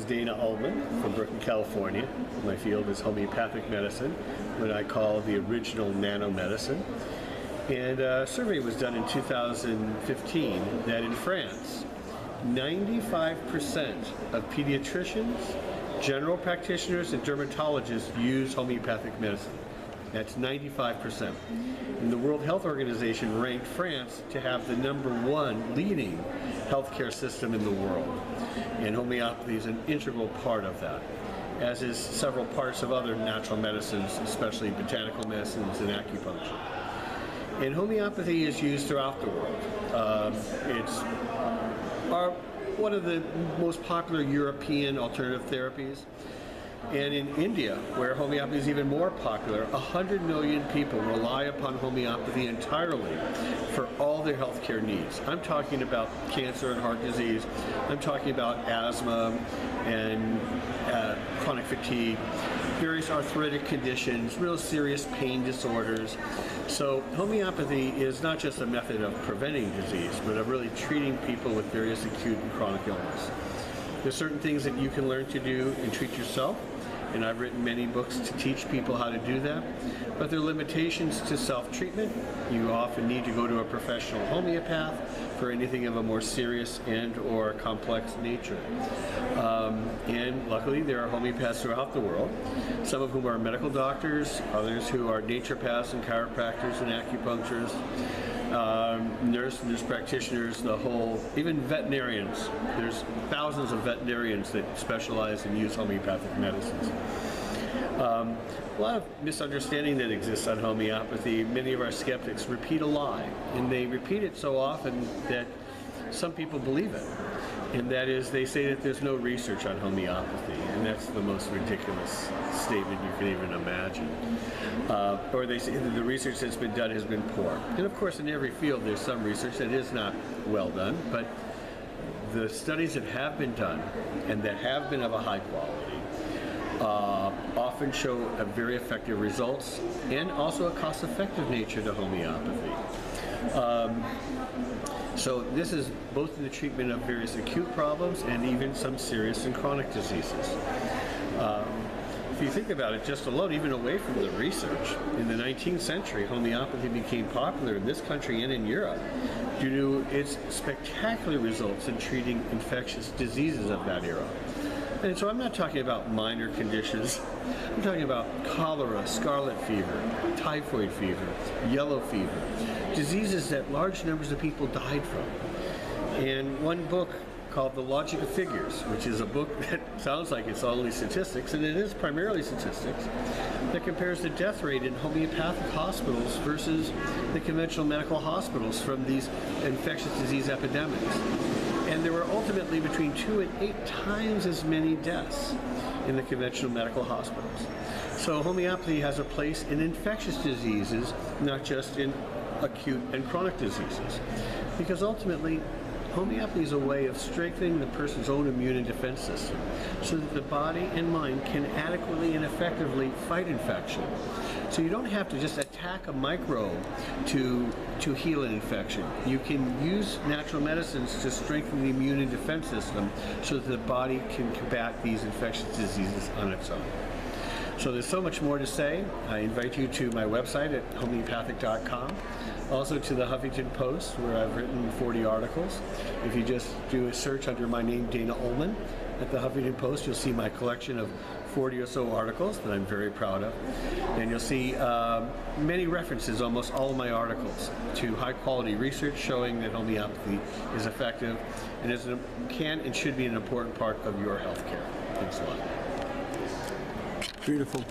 Dana Ullman from Brooklyn, California. My field is homeopathic medicine, what I call the original nanomedicine. And a survey was done in 2015 that in France, 95% of pediatricians, general practitioners, and dermatologists use homeopathic medicine. That's 95%. And the World Health Organization ranked France to have the #1 leading healthcare system in the world. And homeopathy is an integral part of that, as is several parts of other natural medicines, especially botanical medicines and acupuncture. And homeopathy is used throughout the world. It's one of the most popular European alternative therapies. And in India, where homeopathy is even more popular, 100 million people rely upon homeopathy entirely for all their healthcare needs. I'm talking about cancer and heart disease. I'm talking about asthma and chronic fatigue, various arthritic conditions, real serious pain disorders. So homeopathy is not just a method of preventing disease, but of really treating people with various acute and chronic illness. There's certain things that you can learn to do and treat yourself, and I've written many books to teach people how to do that. But there are limitations to self-treatment. You often need to go to a professional homeopath for anything of a more serious and or complex nature. And luckily there are homeopaths throughout the world, some of whom are medical doctors, others who are naturopaths and chiropractors and acupuncturists, nurse practitioners, even veterinarians. There's thousands of veterinarians that specialize and use homeopathic medicines. A lot of misunderstanding that exists on homeopathy. Many of our skeptics repeat a lie, and they repeat it so often that some people believe it. And that is, they say that there's no research on homeopathy, and that's the most ridiculous statement you can even imagine. Or they say that the research that's been done has been poor. And of course, in every field there's some research that is not well done, but the studies that have been done and that have been of a high quality often show a very effective results and also a cost-effective nature to homeopathy. So this is both in the treatment of various acute problems and even some serious and chronic diseases. If you think about it just alone, even away from the research, in the 19th century, homeopathy became popular in this country and in Europe due to its spectacular results in treating infectious diseases of that era. And so I'm not talking about minor conditions. I'm talking about cholera, scarlet fever, typhoid fever, yellow fever, diseases that large numbers of people died from. And one book called The Logic of Figures, which is a book that sounds like it's only statistics, and it is primarily statistics, that compares the death rate in homeopathic hospitals versus the conventional medical hospitals from these infectious disease epidemics. And there were ultimately between 2 and 8 times as many deaths in the conventional medical hospitals. So homeopathy has a place in infectious diseases, not just in acute and chronic diseases. Because ultimately, homeopathy is a way of strengthening the person's own immune and defense system so that the body and mind can adequately and effectively fight infection. So you don't have to just attack a microbe to heal an infection. You can use natural medicines to strengthen the immune and defense system so that the body can combat these infectious diseases on its own. So there's so much more to say. I invite you to my website at homeopathic.com, also to the Huffington Post, where I've written 40 articles. If you just do a search under my name, Dana Ullman, at the Huffington Post, you'll see my collection of 40 or so articles that I'm very proud of. And you'll see many references, almost all of my articles, to high quality research showing that homeopathy is effective and can and should be an important part of your healthcare. Thanks a lot. Beautiful.